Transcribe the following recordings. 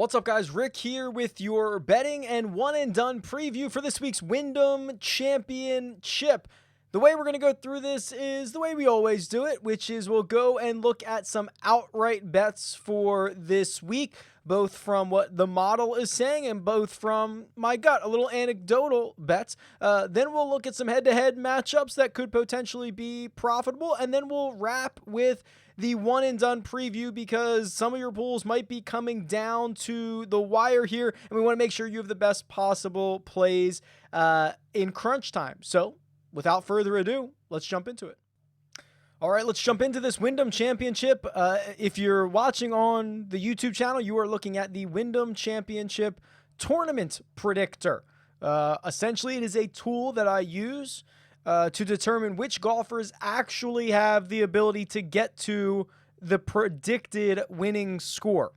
What's up, guys? Rick here with your betting and one and done preview for this week's Wyndham Championship. The way we're going to go through this is the way we always do it, which is we'll go and look at some outright bets for this week, both from what the model is saying and both from my gut, a little anecdotal bets. Then we'll look at some head-to-head matchups that could potentially be profitable, and then we'll wrap with the one and done preview because some of your pools might be coming down to the wire here, and we want to make sure you have the best possible plays in crunch time. So without further ado, let's jump into it. All right, let's jump into this Wyndham Championship. If you're watching on the YouTube channel, you are looking at the Wyndham Championship Tournament Predictor. Essentially, it is a tool that I use to determine which golfers actually have the ability to get to the predicted winning score.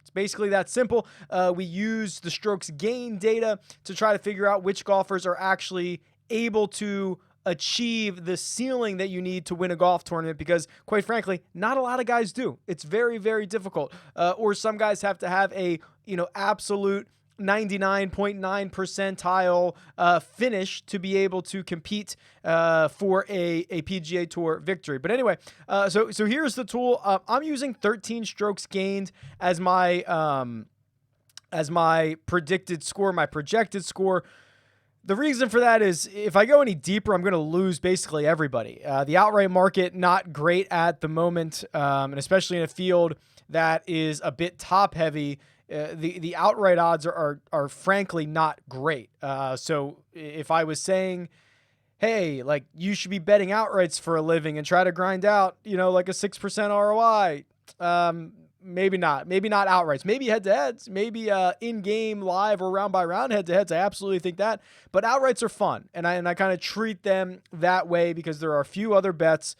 It's basically that simple. We use the strokes gain data to try to figure out which golfers are actually able to achieve the ceiling that you need to win a golf tournament because, quite frankly, not a lot of guys do. It's very, very difficult. Or some guys have to have a, absolute 99.9 percentile finish to be able to compete for a PGA Tour victory. But anyway, so here's the tool. I'm using 13 strokes gained as my predicted score, my projected score. The reason for that is if I go any deeper, I'm going to lose basically everybody. The outright market, not great at the moment, and especially in a field that is a bit top heavy. The outright odds are frankly not great. So if I was saying, hey, like you should be betting outrights for a living and try to grind out, like a 6% ROI, maybe not outrights, maybe head-to-heads, maybe in-game live or round-by-round head-to-heads. I absolutely think that, but outrights are fun, and I kind of treat them that way because there are a few other bets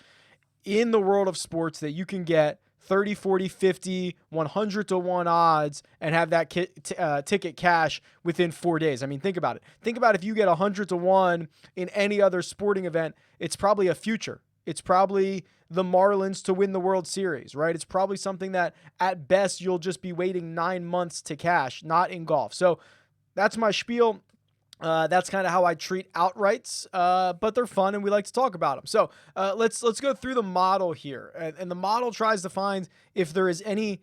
in the world of sports that you can get 30, 40, 50, 100 to 1 odds and have that ticket cash within 4 days. I mean, think about it. Think about if you get 100 to 1 in any other sporting event, it's probably a future. It's probably the Marlins to win the World Series, right? It's probably something that at best you'll just be waiting 9 months to cash, not in golf. So that's my spiel. That's kind of how I treat outrights, but they're fun and we like to talk about them. So let's go through the model here. And the model tries to find if there is any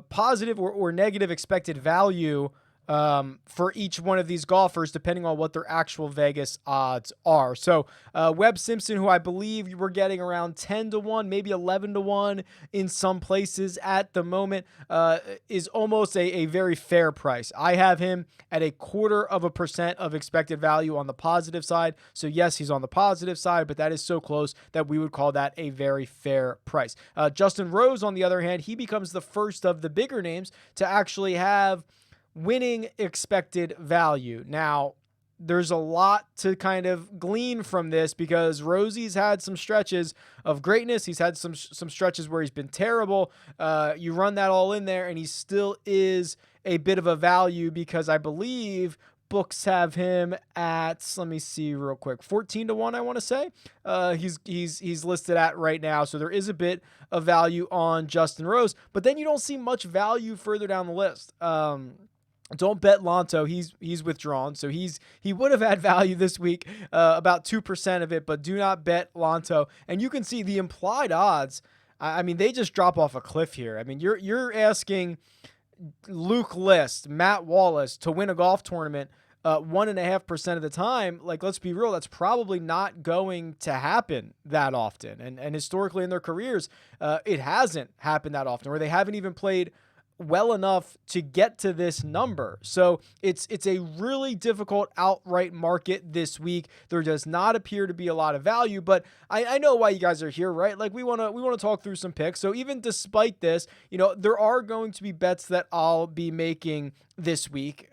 positive or negative expected value for each one of these golfers, depending on what their actual Vegas odds are. So Webb Simpson, who I believe we're getting around 10 to 1, maybe 11 to 1 in some places at the moment, is almost a very fair price. I have him at 0.25% of expected value on the positive side. So yes, he's on the positive side, but that is so close that we would call that a very fair price. Justin Rose, on the other hand, he becomes the first of the bigger names to actually have winning expected value. Now, there's a lot to kind of glean from this because Rosie's had some stretches of greatness. He's had some stretches where he's been terrible. You run that all in there, and he still is a bit of a value because I believe books have him at, let me see real quick, 14 to 1, I want to say. He's listed at right now. So there is a bit of value on Justin Rose, but then you don't see much value further down the list. Don't bet Lanto. He's withdrawn. So he would have had value this week, about 2% of it, but do not bet Lanto. And you can see the implied odds. I mean, they just drop off a cliff here. I mean, you're asking Luke List, Matt Wallace to win a golf tournament 1.5% of the time. Like, let's be real, that's probably not going to happen that often. And historically in their careers, it hasn't happened that often, or they haven't even played well enough to get to this number. So it's a really difficult outright market this week. There does not appear to be a lot of value, but I know why you guys are here, right? Like we want to talk through some picks. So even despite this, there are going to be bets that I'll be making this week.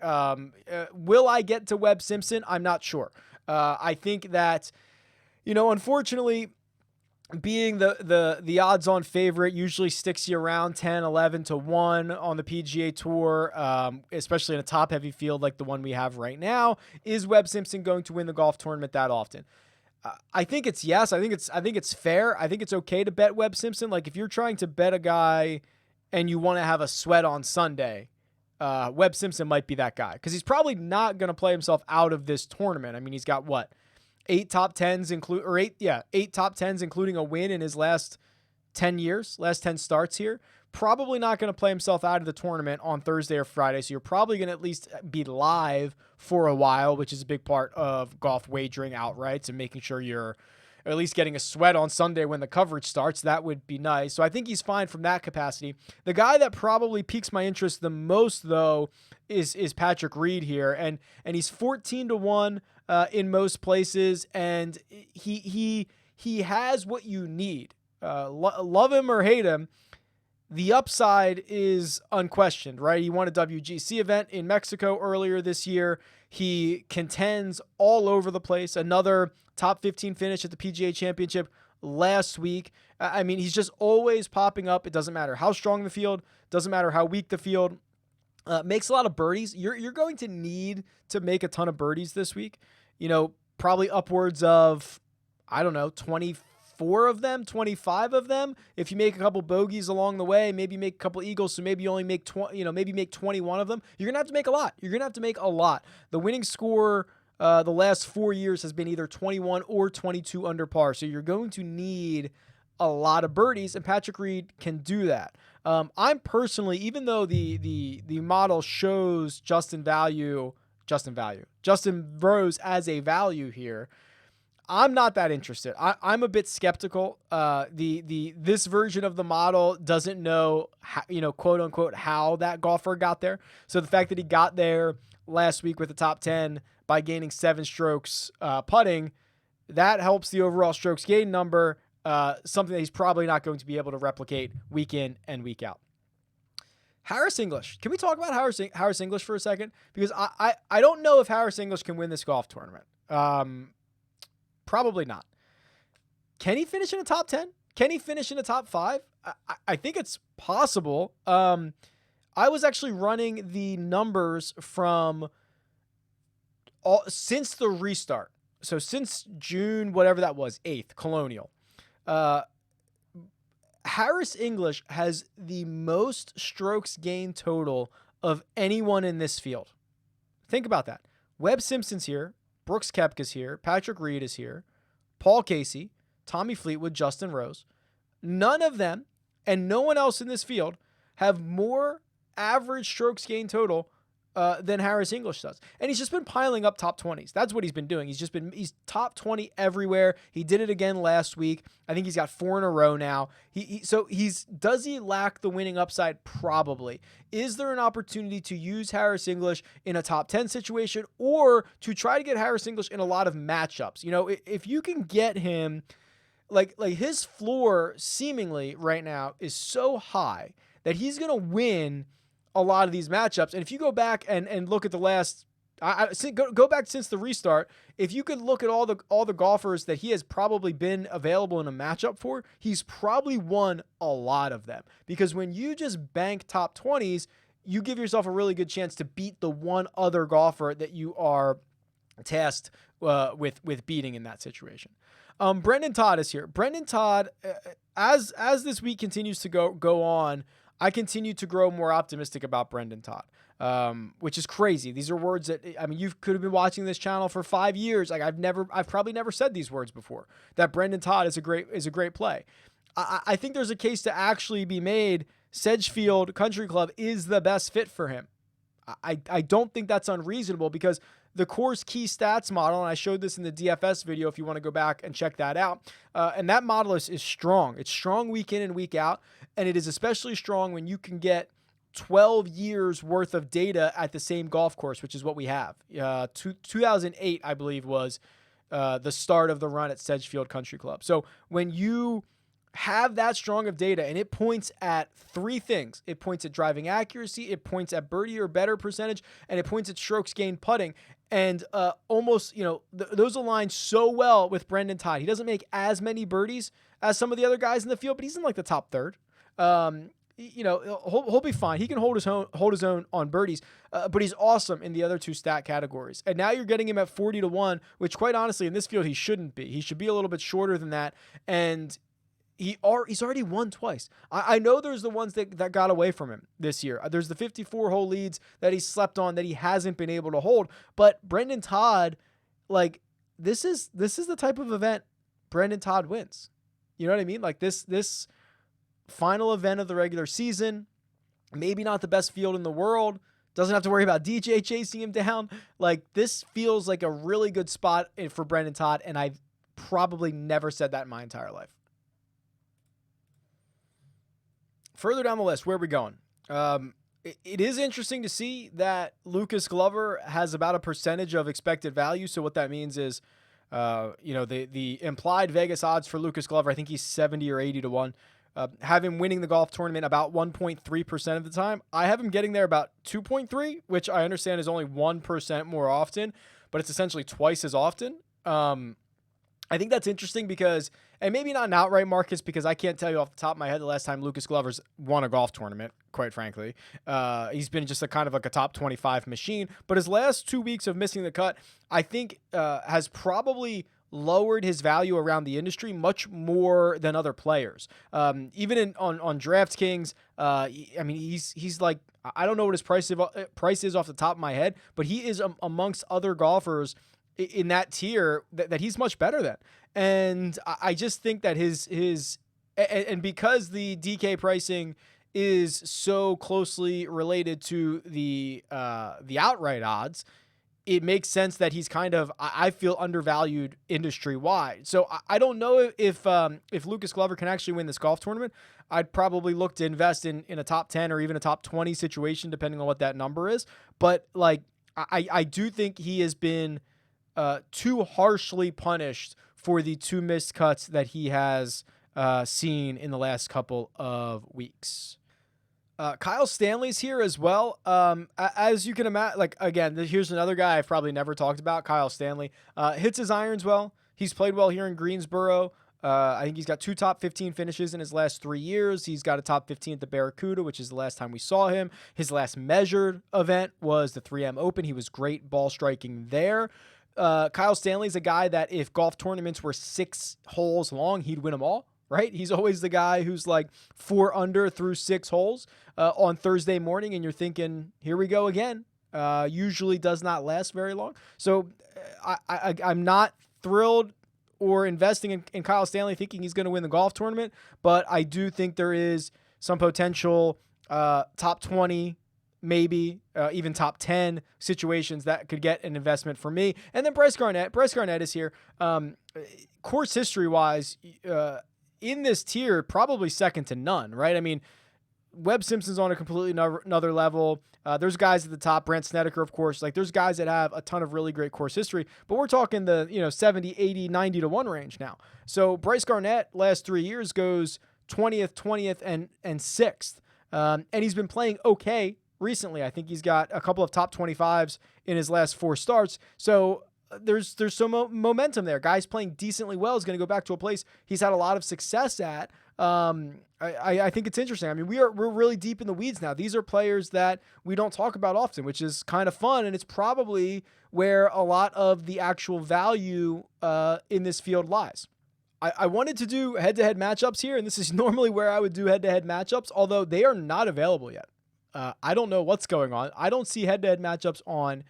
Will I get to Webb Simpson? I'm not sure. I think that, unfortunately, being the odds-on favorite usually sticks you around 10, 11 to 1 on the PGA Tour, especially in a top-heavy field like the one we have right now. Is Webb Simpson going to win the golf tournament that often? I think it's yes. I think it's fair. I think it's okay to bet Webb Simpson. Like if you're trying to bet a guy and you want to have a sweat on Sunday, Webb Simpson might be that guy because he's probably not going to play himself out of this tournament. I mean, he's got what, eight top tens, including a win in his last 10 starts here. Probably not going to play himself out of the tournament on Thursday or Friday. So you're probably going to at least be live for a while, which is a big part of golf wagering outrights and making sure you're at least getting a sweat on Sunday when the coverage starts. That would be nice. So I think he's fine from that capacity. The guy that probably piques my interest the most, though, is Patrick Reed here. And he's 14-1 in most places. And he has what you need. Love him or hate him, the upside is unquestioned, right? He won a WGC event in Mexico earlier this year. He contends all over the place. Another top 15 finish at the PGA Championship last week. I mean, he's just always popping up. It doesn't matter how strong the field, doesn't matter how weak the field. Makes a lot of birdies. You're going to need to make a ton of birdies this week. You know, probably upwards of, 24 of them, 25 of them. If you make a couple bogeys along the way, maybe make a couple eagles, so maybe you only make 21 of them. You're going to have to make a lot. The winning score the last 4 years has been either 21 or 22 under par. So you're going to need a lot of birdies, and Patrick Reed can do that. I'm personally, even though the model shows Justin Rose as a value here, I'm not that interested. I'm a bit skeptical. This version of the model doesn't know how, quote unquote, how that golfer got there. So the fact that he got there last week with the top 10 by gaining 7 strokes putting, that helps the overall strokes gain number. Something that he's probably not going to be able to replicate week in and week out. Harris English. Can we talk about Harris English for a second? Because I don't know if Harris English can win this golf tournament. Probably not. Can he finish in a top 10? Can he finish in a top 5? I think it's possible. I was actually running the numbers from since the restart. So since June, whatever that was, 8th, Colonial. Harris English has the most strokes gained total of anyone in this field. Think about that. Webb Simpson's here. Brooks Koepka's here. Patrick Reed is here. Paul Casey, Tommy Fleetwood, Justin Rose. None of them and no one else in this field have more average strokes gained total than Harris English does. And he's just been piling up top 20s. That's what he's been doing. He's top 20 everywhere. He did it again last week. I think he's got 4 in a row now. Does he lack the winning upside? Probably. Is there an opportunity to use Harris English in a top 10 situation or to try to get Harris English in a lot of matchups? If you can get him, like his floor seemingly right now is so high that he's going to win a lot of these matchups. And if you go back and look at the last, go back since the restart, if you could look at all the golfers that he has probably been available in a matchup for, he's probably won a lot of them. Because when you just bank top 20s, you give yourself a really good chance to beat the one other golfer that you are tasked with beating in that situation. Brendan Todd is here. Brendan Todd, as this week continues to go on, I continue to grow more optimistic about Brendan Todd, which is crazy. These are words that, you could have been watching this channel for 5 years. Like I've probably never said these words before, that Brendan Todd is a great play. I think there's a case to actually be made. Sedgefield Country Club is the best fit for him. I don't think that's unreasonable because the course key stats model, and I showed this in the DFS video if you want to go back and check that out, and that model is strong. It's strong week in and week out, and it is especially strong when you can get 12 years worth of data at the same golf course, which is what we have. 2008, I believe, was the start of the run at Sedgefield Country Club. So when you have that strong of data, and it points at 3 things. It points at driving accuracy, it points at birdie or better percentage, and it points at strokes gained putting. And almost, those align so well with Brendan Todd. He doesn't make as many birdies as some of the other guys in the field, but he's in like the top third. He'll be fine. He can hold his own on birdies, but he's awesome in the other 2 stat categories. And now you're getting him at 40-1, which quite honestly in this field he shouldn't be. He should be a little bit shorter than that. And He's already won twice. I know there's the ones that got away from him this year. There's the 54-hole leads that he slept on that he hasn't been able to hold. But Brendan Todd, like, this is the type of event Brendan Todd wins. You know what I mean? Like, this final event of the regular season, maybe not the best field in the world, doesn't have to worry about DJ chasing him down. Like, this feels like a really good spot for Brendan Todd, and I've probably never said that in my entire life. Further down the list, where are we going? It is interesting to see that Lucas Glover has about a percentage of expected value. So what that means is, the implied Vegas odds for Lucas Glover, I think he's 70 or 80 to 1. Have him winning the golf tournament about 1.3% of the time. I have him getting there about 2.3, which I understand is only 1% more often, but it's essentially twice as often. I think that's interesting because, and maybe not an outright, Marcus, because I can't tell you off the top of my head the last time Lucas Glover's won a golf tournament, quite frankly. He's been just a kind of like a top 25 machine, but his last 2 weeks of missing the cut, I think, has probably lowered his value around the industry much more than other players. Even on DraftKings, he's like, I don't know what his price is off the top of my head, but he is amongst other golfers in that tier that he's much better than. And I just think that his and because the DK pricing is so closely related to the outright odds, it makes sense that he's kind of, I feel, undervalued industry-wide. So I don't know if Lucas Glover can actually win this golf tournament. I'd probably look to invest in a top 10 or even a top 20 situation, depending on what that number is. But like, I do think he has been too harshly punished for the 2 missed cuts that he has seen in the last couple of weeks. Kyle Stanley's here as well. As you can imagine, like, again, here's another guy I've probably never talked about, Kyle Stanley. Hits his irons well. He's played well here in Greensboro. I think he's got 2 top 15 finishes in his last 3 years. He's got a top 15 at the Barracuda, which is the last time we saw him. His last measured event was the 3M Open. He was great ball striking there. Kyle Stanley's a guy that if golf tournaments were 6 holes long, he'd win them all. Right? He's always the guy who's like 4 under through 6 holes on Thursday morning, and you're thinking, here we go again. Usually does not last very long. So I'm not thrilled or investing in Kyle Stanley thinking he's going to win the golf tournament, but I do think there is some potential top 20, maybe even top 10 situations that could get an investment for me. And then Brice Garnett. Brice Garnett is here. Course history-wise, in this tier, probably second to none, right? I mean, Webb Simpson's on a completely another level. There's guys at the top, Brandt Snedeker, of course. Like, there's guys that have a ton of really great course history, but we're talking the 70, 80, 90 to 1 range now. So Brice Garnett, last 3 years, goes 20th, and 6th. And he's been playing okay recently. I think he's got a couple of top 25s in his last 4 starts. So there's some momentum there. Guys playing decently well is going to go back to a place he's had a lot of success at. I think it's interesting. I mean, we're really deep in the weeds now. These are players that we don't talk about often, which is kind of fun, and it's probably where a lot of the actual value in this field lies. I wanted to do head-to-head matchups here, and this is normally where I would do head-to-head matchups, although they are not available yet. I don't know what's going on. I don't see head-to-head matchups on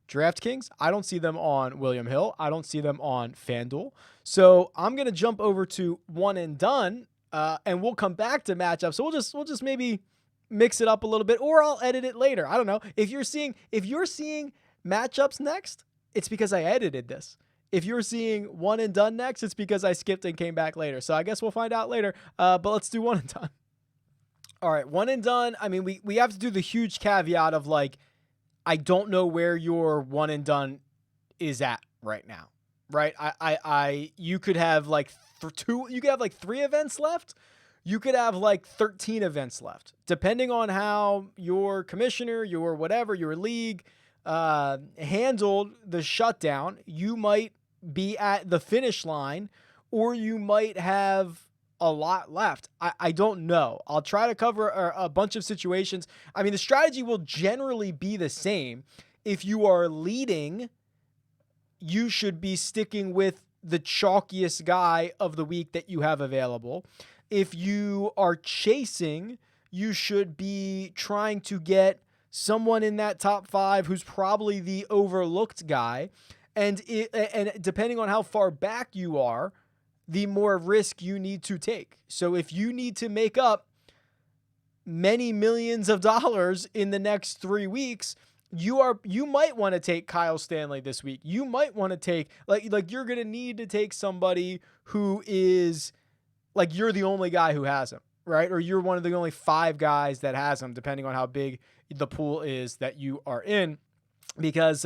DraftKings. I don't see them on William Hill. I don't see them on FanDuel. So I'm going to jump over to One and Done, and we'll come back to matchups. So we'll just maybe mix it up a little bit, or I'll edit it later. I don't know. If you're seeing matchups next, it's because I edited this. If you're seeing One and Done next, it's because I skipped and came back later. So I guess we'll find out later. But let's do One and Done. All right, One and Done. I mean, we have to do the huge caveat of, like, I don't know where your One and Done is at right now, right? You could have like 3 events left. You could have like 13 events left, depending on how your commissioner, your whatever, your league handled the shutdown. You might be at the finish line, or you might have a lot left. I don't know. I'll try to cover a bunch of situations. I mean, the strategy will generally be the same. If you are leading, you should be sticking with the chalkiest guy of the week that you have available. If you are chasing, you should be trying to get someone in that top 5 who's probably the overlooked guy. And depending on how far back you are, the more risk you need to take. So if you need to make up many millions of dollars in the next 3 weeks, you might want to take Kyle Stanley this week. You might want to take like you're going to need to take somebody who is like you're the only guy who has him, right? Or you're one of the only 5 guys that has him, depending on how big the pool is that you are in, because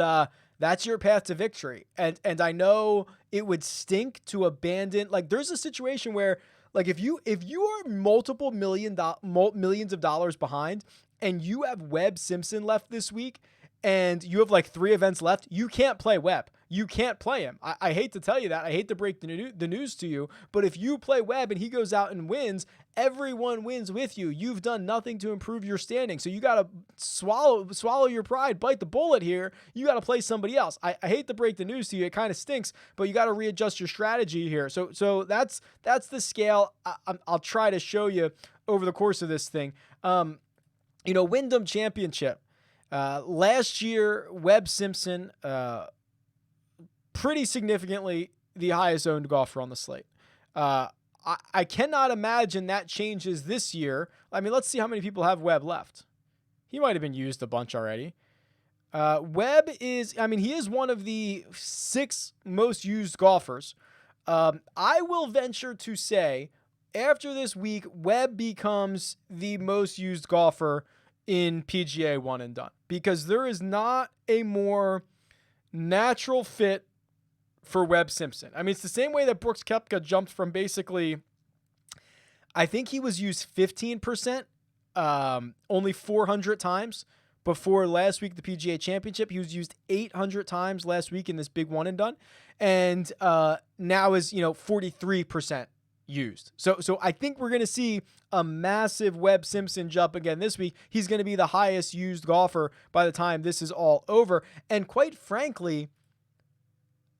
that's your path to victory. And I know it would stink to abandon. Like there's a situation where like if you are multiple millions of dollars behind and you have Webb Simpson left this week and you have like 3 events left, you can't play Webb. You can't play him. I hate to tell you that. I hate to break the news to you, but if you play Webb and he goes out and wins, everyone wins with you. You've done nothing to improve your standing. So you got to swallow your pride, bite the bullet here. You got to play somebody else. I hate to break the news to you. It kind of stinks, but you got to readjust your strategy here. So that's the scale. I'll try to show you over the course of this thing. Wyndham Championship. Last year, Webb Simpson, pretty significantly the highest owned golfer on the slate. I cannot imagine that changes this year. I mean, let's see how many people have Webb left. He might have been used a bunch already. Webb he is one of the 6 most used golfers. I will venture to say after this week, Webb becomes the most used golfer in PGA one and done, because there is not a more natural fit for Webb Simpson. I mean, it's the same way that Brooks Koepka jumped from basically, I think he was used 15%, only 400 times before last week, the PGA Championship. He was used 800 times last week in this big one and done. And now is, 43% used. So I think we're going to see a massive Webb Simpson jump again this week. He's going to be the highest used golfer by the time this is all over. And quite frankly,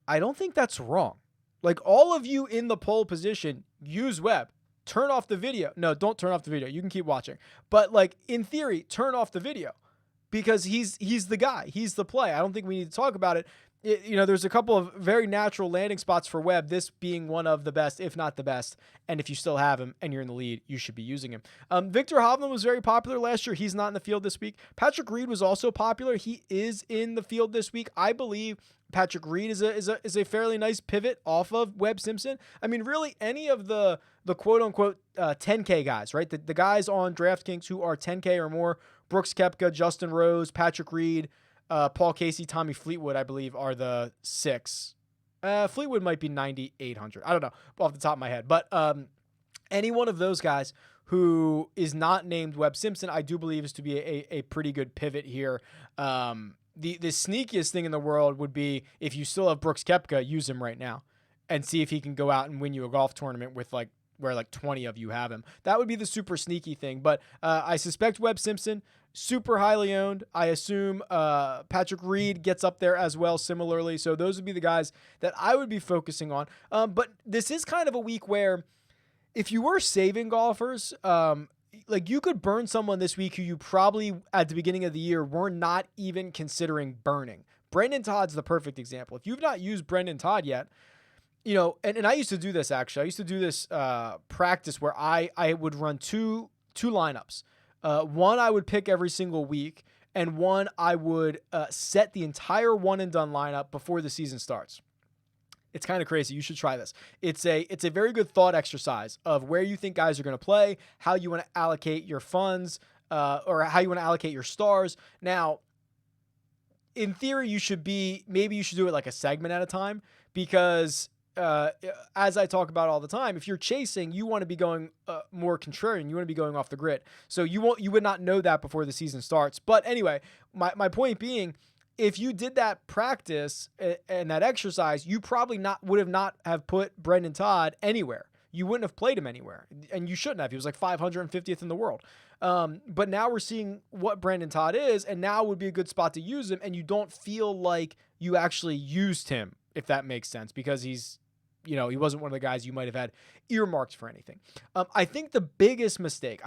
I don't think that's wrong. Like all of you in the pole position, use Webb. Turn off the video. No, don't turn off the video. You can keep watching. But like in theory, turn off the video because he's the guy. He's the play. I don't think we need to talk about it. There's a couple of very natural landing spots for Webb, this being one of the best, if not the best. And if you still have him and you're in the lead, you should be using him. Victor Hovland was very popular last year. He's not in the field this week. Patrick Reed was also popular. He is in the field this week. I believe Patrick Reed is a fairly nice pivot off of Webb Simpson. I mean, really any of the quote unquote 10K guys, right? The guys on DraftKings who are 10K or more, Brooks Koepka, Justin Rose, Patrick Reed, Paul Casey, Tommy Fleetwood, I believe, are the 6. Fleetwood might be 9,800. I don't know off the top of my head. But any one of those guys who is not named Webb Simpson, I do believe is to be a pretty good pivot here. The sneakiest thing in the world would be if you still have Brooks Koepka, use him right now and see if he can go out and win you a golf tournament with where 20 of you have him. That would be the super sneaky thing. But I suspect Webb Simpson, super highly owned. I assume Patrick Reed gets up there as well similarly. So those would be the guys that I would be focusing on. But this is kind of a week where if you were saving golfers, you could burn someone this week who you probably at the beginning of the year were not even considering burning. Brendan Todd's the perfect example. If you've not used Brendan Todd yet, and I used to do this actually. I used to do this practice where I would run two lineups. One I would pick every single week, and one I would set the entire one and done lineup before the season starts. It's kind of crazy. You should try this. It's a very good thought exercise of where you think guys are going to play, how you want to allocate your funds, or how you want to allocate your stars. Now, in theory, you should do it like a segment at a time because as I talk about all the time, if you're chasing, you want to be going more contrarian. You want to be going off the grid. So you would not know that before the season starts. But anyway, my point being, if you did that practice and that exercise, you probably would not have put Brendan Todd anywhere. You wouldn't have played him anywhere, and you shouldn't have. He was like 550th in the world. But now we're seeing what Brendan Todd is, and now would be a good spot to use him, and you don't feel like you actually used him, if that makes sense, because he's he wasn't one of the guys you might have had earmarked for anything. I think the biggest mistake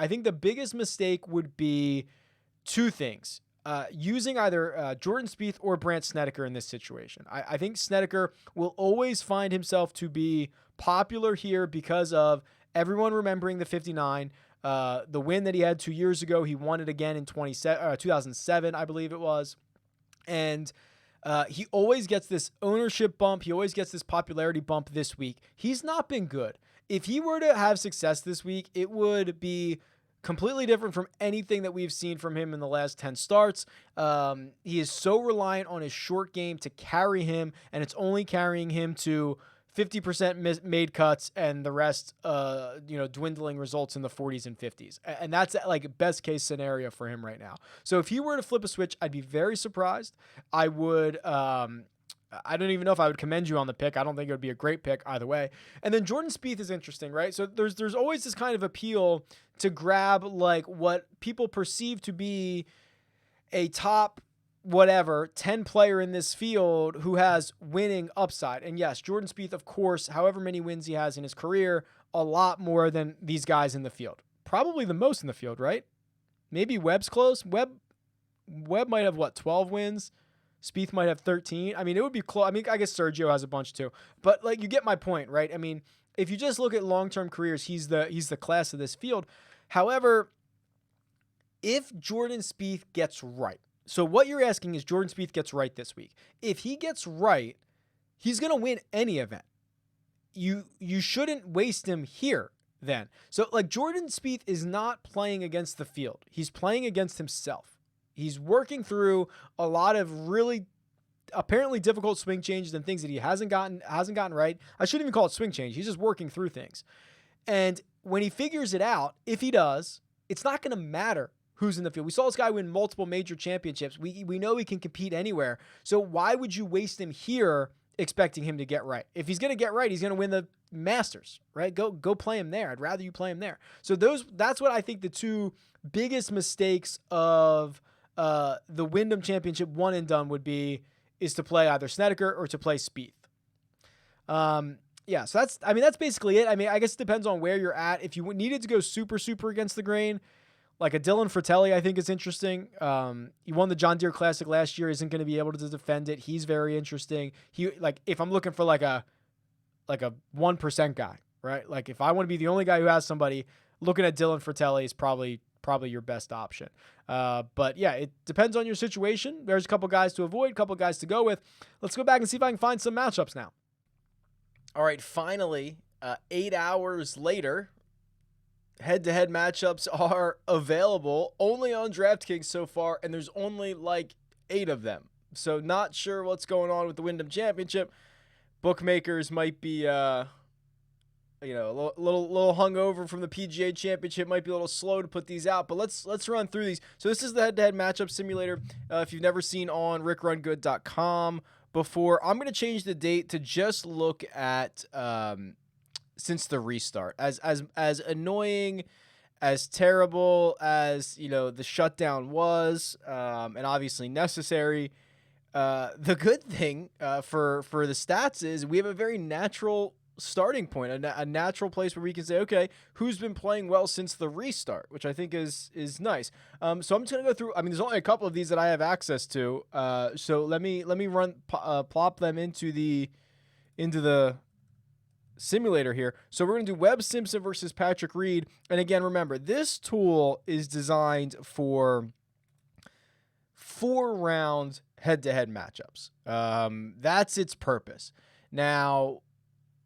would be two things. Using either Jordan Spieth or Brandt Snedeker in this situation. I think Snedeker will always find himself to be popular here because of everyone remembering the 59, the win that he had 2 years ago. He won it again in 2007, I believe it was. And he always gets this ownership bump. He always gets this popularity bump this week. He's not been good. If he were to have success this week, it would be completely different from anything that we've seen from him in the last 10 starts. He is so reliant on his short game to carry him, and it's only carrying him to 50% made cuts and the rest, dwindling results in the 40s and 50s. And that's like best case scenario for him right now. So if he were to flip a switch, I'd be very surprised. I would, I don't even know if I would commend you on the pick. I don't think it would be a great pick either way. And then Jordan Spieth is interesting, right? So there's always this kind of appeal to grab like what people perceive to be a top 10 player in this field who has winning upside. And yes, Jordan Spieth, of course, however many wins he has in his career, a lot more than these guys in the field. Probably the most in the field, right? Maybe Webb's close. Webb might have 12 wins. Spieth might have 13. I mean, it would be close. I mean, I guess Sergio has a bunch too. But like, you get my point, right? I mean, if you just look at long-term careers, he's the class of this field. However, if Jordan Spieth gets right, so what you're asking is Jordan Spieth gets right this week. If he gets right, he's going to win any event. You shouldn't waste him here then. So like Jordan Spieth is not playing against the field. He's playing against himself. He's working through a lot of really apparently difficult swing changes and things that he hasn't gotten right. I shouldn't even call it swing change. He's just working through things. And when he figures it out, if he does, it's not going to matter who's in the field. We saw this guy win multiple major championships. We know he can compete anywhere. So why would you waste him here expecting him to get right? If he's going to get right, he's going to win the Masters, right? Go play him there. I'd rather you play him there. So that's what I think the two biggest mistakes of the Wyndham Championship one and done is to play either Snedeker or to play Spieth. Yeah, so that's basically it. I mean, I guess it depends on where you're at. If you needed to go super, super against the grain, like a Dylan Fratelli, I think is interesting. He won the John Deere Classic last year. Isn't going to be able to defend it. He's very interesting. If I'm looking for like a 1% guy, right? Like if I want to be the only guy who has somebody, looking at Dylan Fratelli is probably your best option. But yeah, it depends on your situation. There's a couple guys to avoid, a couple guys to go with. Let's go back and see if I can find some matchups now. All right, finally, 8 hours later, head-to-head matchups are available only on DraftKings so far, and there's only like 8 of them. So not sure what's going on with the Wyndham Championship. Bookmakers might be, a little hungover from the PGA Championship. Might be a little slow to put these out, but let's run through these. So this is the head-to-head matchup simulator. If you've never seen on RickRunGood.com before, I'm going to change the date to just look at since the restart. As annoying, as terrible as the shutdown was, and obviously necessary. The good thing for the stats is we have a very natural starting point, a natural place where we can say, okay, who's been playing well since the restart, which I think is nice. So I'm just gonna go through. I mean, there's only a couple of these that I have access to. So let me plop them into the simulator here. So we're gonna do Webb Simpson versus Patrick Reed, and again, remember this tool is designed for 4-round head-to-head matchups. That's its purpose. Now,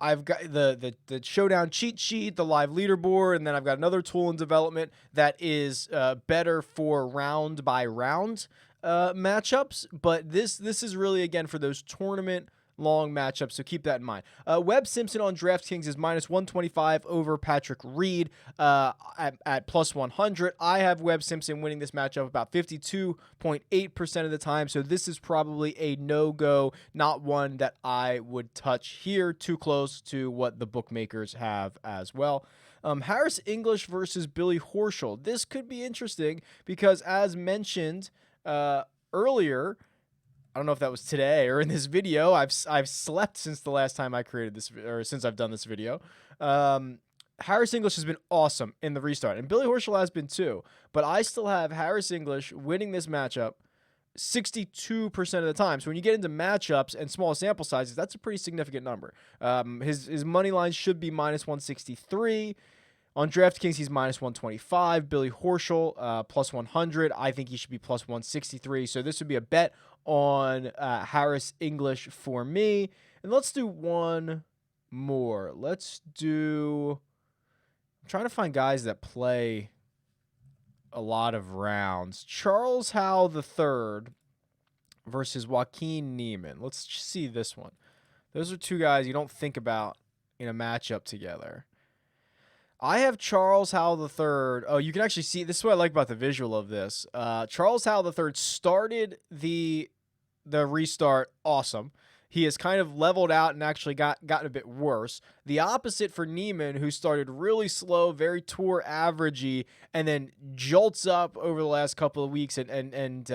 I've got the showdown cheat sheet, the live leaderboard, and then I've got another tool in development that is better for round by round matchups. But this is really, again, for those tournament long matchups, so keep that in mind. Webb Simpson on DraftKings is -125 over Patrick Reed at +100. I have Webb Simpson winning this matchup about 52.8% of the time, so this is probably a no-go, not one that I would touch here, too close to what the bookmakers have as well. Harris English versus Billy Horschel. This could be interesting because, as mentioned earlier, I don't know if that was today or in this video. I've slept since the last time I created this, or since I've done this video. Harris English has been awesome in the restart, and Billy Horschel has been too. But I still have Harris English winning this matchup 62% of the time. So when you get into matchups and small sample sizes, that's a pretty significant number. His money line should be -163. On DraftKings, he's -125. Billy Horschel, +100. I think he should be +163. So this would be a bet on Harris English for me. And let's do one more. Let's do... I'm trying to find guys that play a lot of rounds. Charles Howell III versus Joaquin Niemann. Let's see this one. Those are two guys you don't think about in a matchup together. I have Charles Howell III. Oh, you can actually see, this is what I like about the visual of this. Charles Howell III started the restart awesome. He has kind of leveled out and actually gotten a bit worse. The opposite for Niemann, who started really slow, very tour averagey, and then jolts up over the last couple of weeks and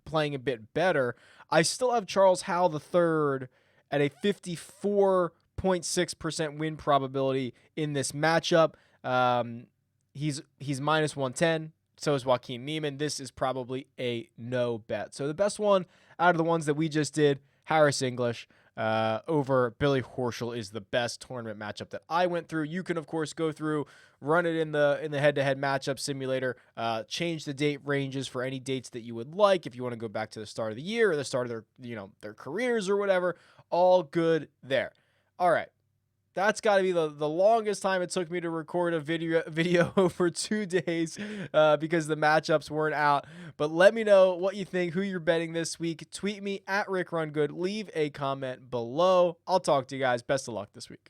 playing a bit better. I still have Charles Howell III at a 54.6% win probability in this matchup. He's -110. So is Joaquin Niemann. This is probably a no bet. So the best one out of the ones that we just did, Harris English over Billy Horschel, is the best tournament matchup that I went through. You can, of course, go through, run it in the head-to-head matchup simulator, change the date ranges for any dates that you would like. If you want to go back to the start of the year or the start of their careers or whatever, all good there. All right. That's got to be the longest time it took me to record a video over 2 days because the matchups weren't out. But let me know what you think, who you're betting this week. Tweet me at RickRunGood. Leave a comment below. I'll talk to you guys. Best of luck this week.